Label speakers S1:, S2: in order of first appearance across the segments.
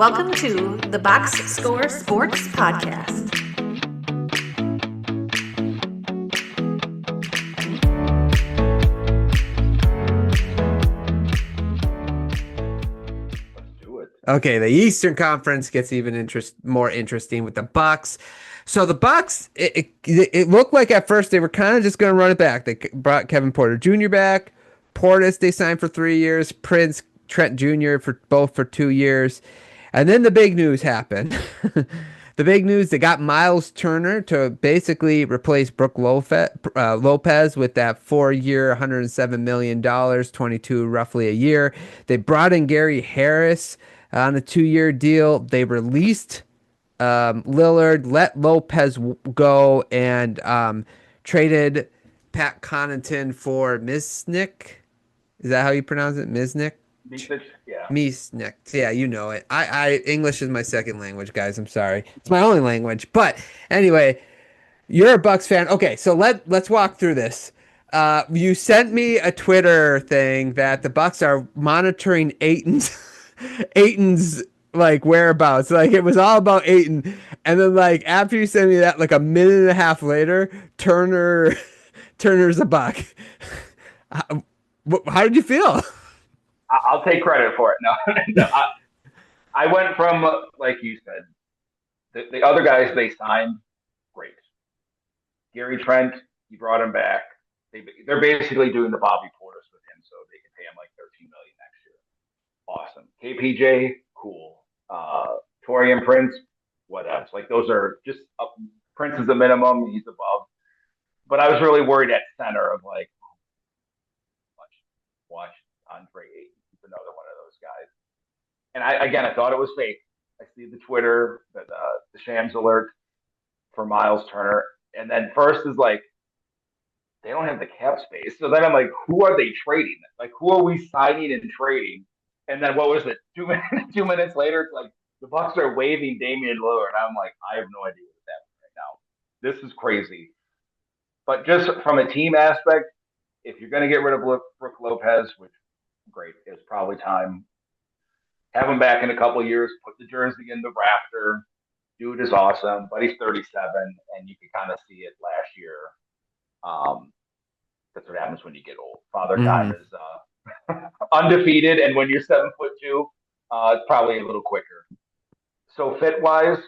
S1: Welcome to the Box Score Sports Podcast.
S2: Okay, the Eastern Conference gets even more interesting with the Bucks. So the Bucks, it looked like at first they were kind of just going to run it back. They brought Kevin Porter Jr. back. Portis they signed for 3 years. Prince, Trent Jr. for 2 years, and then the big news happened. The big news, they got Miles Turner to basically replace Brook Lopez with that 4-year, $107 million, 22 roughly a year. They brought in Gary Harris on a 2-year deal. They released Lillard, let Lopez go, and traded Pat Connaughton for Misnick. Is that how you pronounce it? Misnick?
S3: Yeah.
S2: Misnick. Yeah, you know it. English is my second language, guys. I'm sorry. It's my only language. But anyway, you're a Bucks fan. Okay, so let's walk through this. You sent me a Twitter thing that the Bucks are monitoring Ayton's like whereabouts. Like it was all about Ayton. And then like after you sent me that, like a minute and a half later, Turner's a Buck. How did you feel?
S3: I'll take credit for it. No, I went from, like you said, the other guys they signed, great. Gary Trent, you brought him back. They're basically doing the Bobby Portis with him, so they can pay him like $13 million next year. Awesome. KPJ, cool. Torian Prince, what else? Like those are just Prince is the minimum. He's above. But I was really worried at center of like, watch Andre Ayton. Another one of those guys. And I thought it was fake. I see the Twitter, the Shams alert for Miles Turner. And then first is like, they don't have the cap space. So then I'm like, who are they trading? Like, who are we signing and trading? And then what was it? 2 minutes later, it's like the Bucks are waiving Damian Lillard. I'm like, I have no idea what's happening right now. This is crazy. But just from a team aspect, if you're going to get rid of Brook Lopez, which great, it's probably time. Have him back in a couple of years. Put the jersey in the rafter. Dude is awesome, but he's 37, and you can kind of see it last year. That's what happens when you get old. Father time is undefeated, and when you're 7'2", it's probably a little quicker. So fit-wise,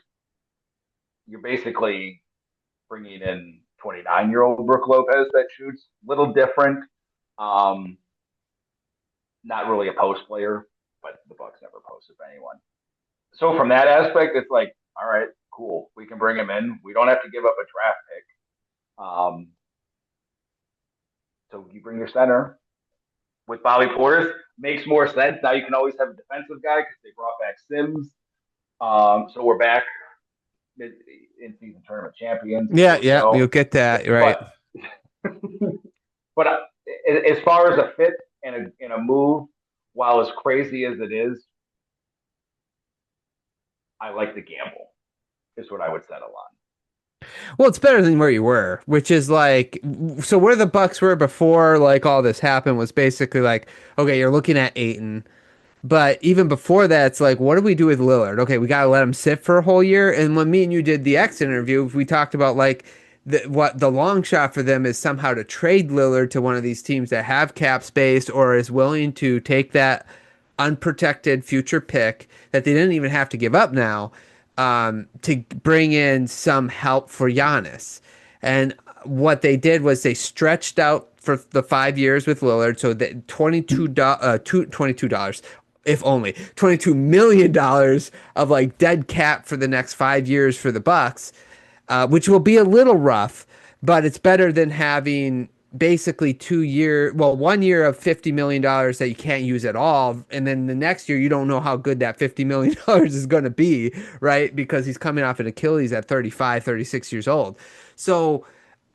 S3: you're basically bringing in 29-year-old Brook Lopez that shoots a little different. Not really a post player, but the Bucks never posted anyone. So from that aspect, it's like, all right, cool. We can bring him in. We don't have to give up a draft pick. So you bring your center with Bobby Portis. Makes more sense. Now you can always have a defensive guy because they brought back Sims. So we're back in season tournament champions.
S2: Yeah, you'll get that, right.
S3: But as far as a fit, in a move, while as crazy as it is, I like the gamble, is what I would settle on.
S2: Well, it's better than where you were, which is like, so where the Bucks were before like all this happened was basically like, okay, you're looking at Ayton, but even before that, it's like, what do we do with Lillard? Okay, we got to let him sit for a whole year. And when me and you did the X interview, we talked about like, what the long shot for them is somehow to trade Lillard to one of these teams that have cap space or is willing to take that unprotected future pick that they didn't even have to give up now to bring in some help for Giannis. And what they did was they stretched out for the 5 years with Lillard, so that $22, if only $22 million of like dead cap for the next 5 years for the Bucks. Which will be a little rough, but it's better than having basically 1 year of $50 million that you can't use at all. And then the next year, you don't know how good that $50 million is going to be, right? Because he's coming off an Achilles at 35, 36 years old. So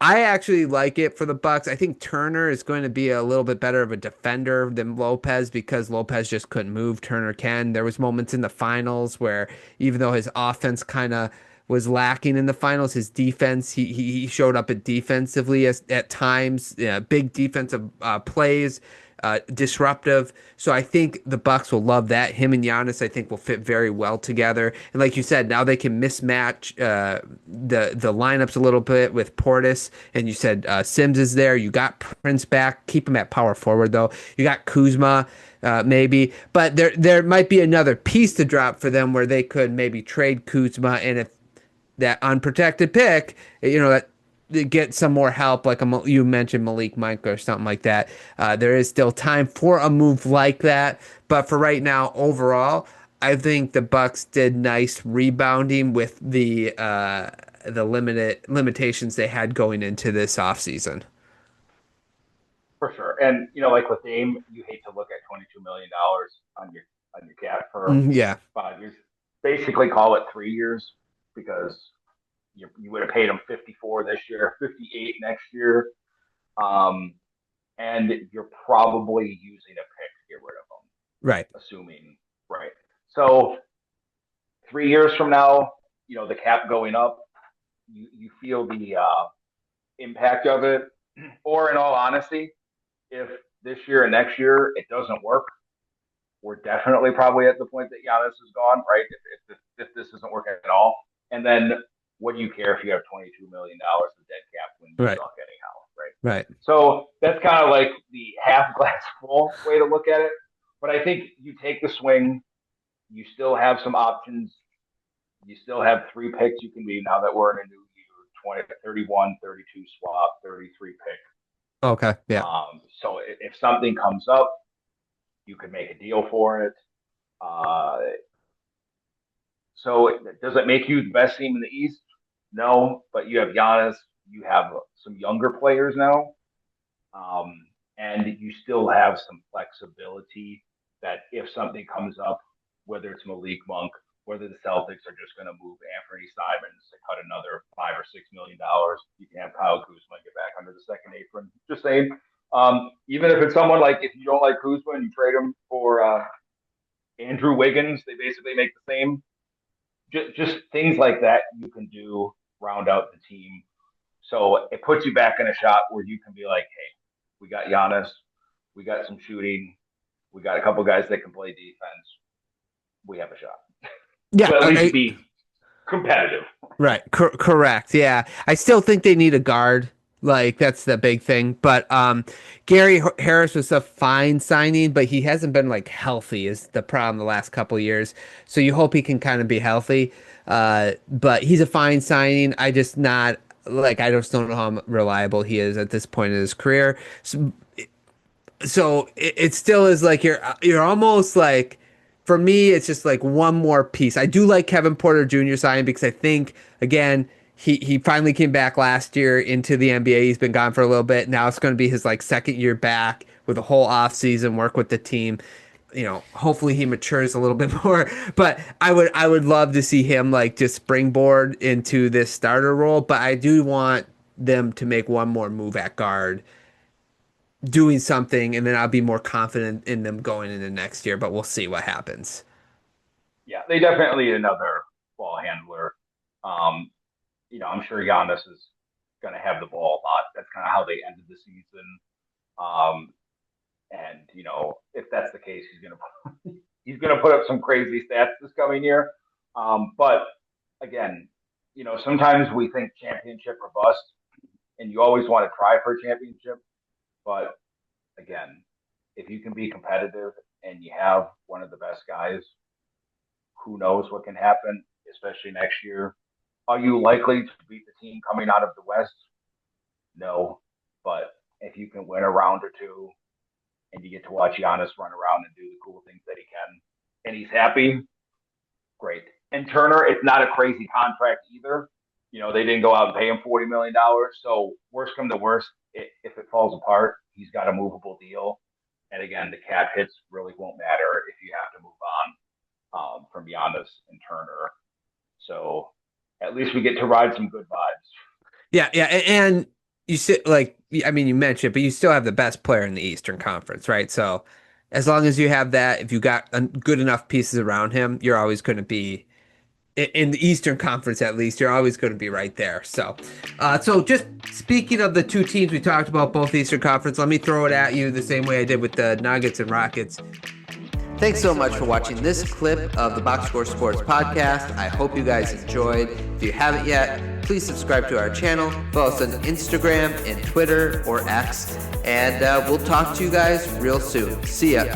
S2: I actually like it for the Bucks. I think Turner is going to be a little bit better of a defender than Lopez because Lopez just couldn't move. Turner can. There was moments in the finals where even though his offense kind of was lacking in the finals, his defense, he showed up defensively at times, big defensive plays, disruptive. So I think the Bucks will love that. Him and Giannis, I think, will fit very well together. And like you said, now they can mismatch the lineups a little bit with Portis. And you said Sims is there. You got Prince back. Keep him at power forward though. You got Kuzma. Maybe, but there might be another piece to drop for them where they could maybe trade Kuzma, and if that unprotected pick, that they get some more help, like you mentioned Malik Monk or something like that. There is still time for a move like that, but for right now, overall, I think the Bucks did nice rebounding with the limitations they had going into this offseason.
S3: For sure. And like with Dame, you hate to look at $22 million on your cap for
S2: Yeah,
S3: 5 years. Basically, call it 3 years because you would have paid him 54 this year, 58 next year, and you're probably using a pick to get rid of him,
S2: right.
S3: assuming right. So 3 years from now, the cap going up, you feel the impact of it. Or in all honesty, if this year and next year it doesn't work, we're definitely probably at the point that Giannis is gone, right? If this isn't working at all, and then what do you care if you have $22 million of dead cap when you
S2: Right.
S3: suck anyhow, right?
S2: Right.
S3: So that's kind of like the half glass full way to look at it. But I think you take the swing. You still have some options. You still have 3 picks you can be now that we're in a new year 20, 31, 32 swap, 33 pick.
S2: Okay. Yeah.
S3: So if something comes up, you could make a deal for it. Uh, so does it make you the best team in the East? No, but you have Giannis. You have some younger players now, and you still have some flexibility that if something comes up, whether it's Malik Monk, whether the Celtics are just going to move Anthony Simons to cut another $5 or $6 million, you can have Kyle Kuzma get back under the second apron. Just saying. Even if it's someone like if you don't like Kuzma and you trade him for Andrew Wiggins, they basically make the same. Just things like that you can do round out the team. So it puts you back in a shot where you can be like, hey, we got Giannis, we got some shooting, we got a couple guys that can play defense. We have a shot
S2: Yeah.
S3: to at least be competitive.
S2: Right. Correct. Yeah. I still think they need a guard. Like that's the big thing. But Gary Harris was a fine signing, but he hasn't been like healthy is the problem the last couple years. So you hope he can kind of be healthy. But he's a fine signing. I just not like I just don't know how reliable he is at this point in his career. So it still is like you're almost like for me it's just like one more piece. I do like Kevin Porter Jr. signing because I think again he finally came back last year into the NBA. He's been gone for a little bit. Now it's going to be his like second year back with a whole off season work with the team. Hopefully he matures a little bit more. But I would love to see him like just springboard into this starter role. But I do want them to make one more move at guard doing something, and then I'll be more confident in them going into next year. But we'll see what happens.
S3: Yeah, they definitely need another ball handler. Um, I'm sure Giannis is going to have the ball a lot. That's kind of how they ended the season. Um, and if that's the case, he's gonna put up some crazy stats this coming year. But again, sometimes we think championship or bust, and you always want to try for a championship. But again, if you can be competitive and you have one of the best guys, who knows what can happen, especially next year. Are you likely to beat the team coming out of the West? No. But if you can win a round or two and you get to watch Giannis run around and do the cool things that he can, and he's happy, great. And Turner, it's not a crazy contract either. They didn't go out and pay him $40 million. So worst come to worst, if it falls apart, he's got a movable deal. And again, the cap hits really won't matter if you have to move on from Giannis and Turner. So at least we get to ride some good vibes.
S2: Yeah, yeah, and you sit like I mean you mentioned, but you still have the best player in the Eastern Conference, right? So as long as you have that, if you got good enough pieces around him, you're always going to be in the Eastern Conference, at least, you're always going to be right there. So just speaking of the two teams we talked about, both Eastern Conference, let me throw it at you the same way I did with the Nuggets and Rockets. Thanks so much for watching this clip of the Box Score Sports Podcast. I hope you guys enjoyed. If you haven't yet, please subscribe to our channel. Follow us on Instagram and Twitter or X. And we'll talk to you guys real soon. See ya.